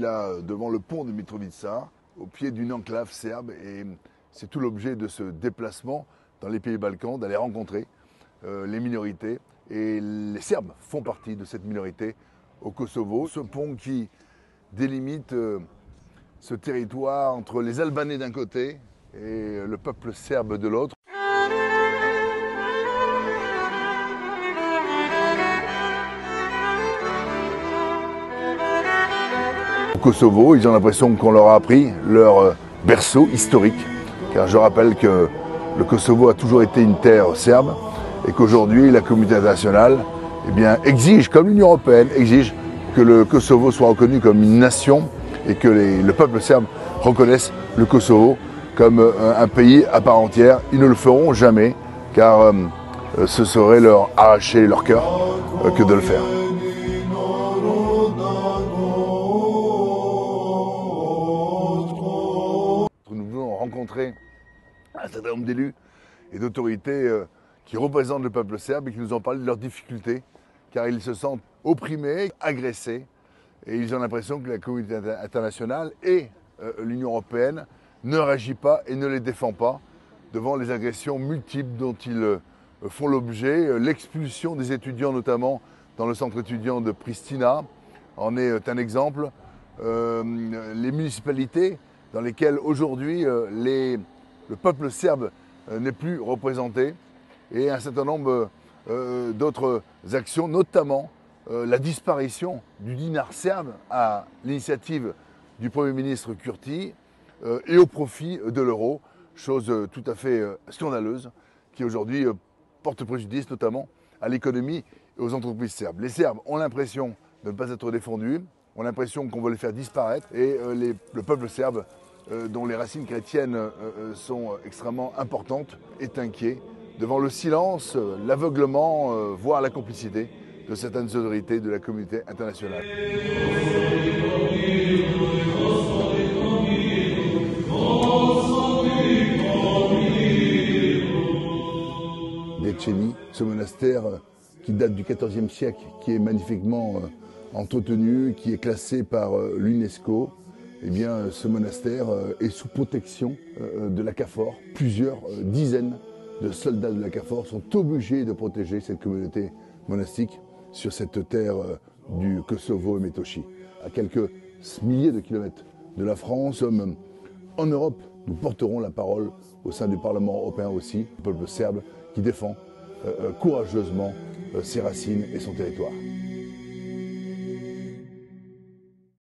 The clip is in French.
là devant le pont de Mitrovica, au pied d'une enclave serbe, et c'est tout l'objet de ce déplacement dans les pays Balkans, d'aller rencontrer les minorités. Et les Serbes font partie de cette minorité au Kosovo. Ce pont qui délimite ce territoire entre les Albanais d'un côté et le peuple serbe de l'autre. Au Kosovo, ils ont l'impression qu'on leur a appris leur berceau historique, car je rappelle que le Kosovo a toujours été une terre serbe et qu'aujourd'hui la communauté internationale exige, comme l'Union européenne, exige que le Kosovo soit reconnu comme une nation et que le peuple serbe reconnaisse le Kosovo comme un pays à part entière. Ils ne le feront jamais, car ce serait leur arracher leur cœur que de le faire. Nous voulons rencontrer un certain nombre d'élus et d'autorités qui représentent le peuple serbe et qui nous ont parlé de leurs difficultés, car ils se sentent opprimés, agressés, et ils ont l'impression que la communauté internationale et l'Union européenne ne réagit pas et ne les défend pas devant les agressions multiples dont ils font l'objet. L'expulsion des étudiants, notamment dans le centre étudiant de Pristina, en est un exemple. Les municipalités dans lesquelles aujourd'hui le peuple serbe n'est plus représenté, et un certain nombre d'autres actions, notamment la disparition du dinar serbe à l'initiative du Premier ministre Kurti et au profit de l'euro, chose tout à fait scandaleuse qui aujourd'hui porte préjudice notamment à l'économie et aux entreprises serbes. Les Serbes ont l'impression de ne pas être défendus, ont l'impression qu'on veut les faire disparaître, et le peuple serbe, dont les racines chrétiennes sont extrêmement importantes, est inquiet devant le silence, l'aveuglement, voire la complicité de certaines autorités de la communauté internationale. Deceni, ce monastère qui date du XIVe siècle, qui est magnifiquement entretenu, qui est classé par l'UNESCO, eh bien, ce monastère est sous protection de la KFOR. Plusieurs dizaines de soldats de la KFOR sont obligés de protéger cette communauté monastique sur cette terre du Kosovo et Metochi. À quelques milliers de kilomètres de la France, en Europe, nous porterons la parole au sein du Parlement européen aussi, le peuple serbe qui défend courageusement ses racines et son territoire.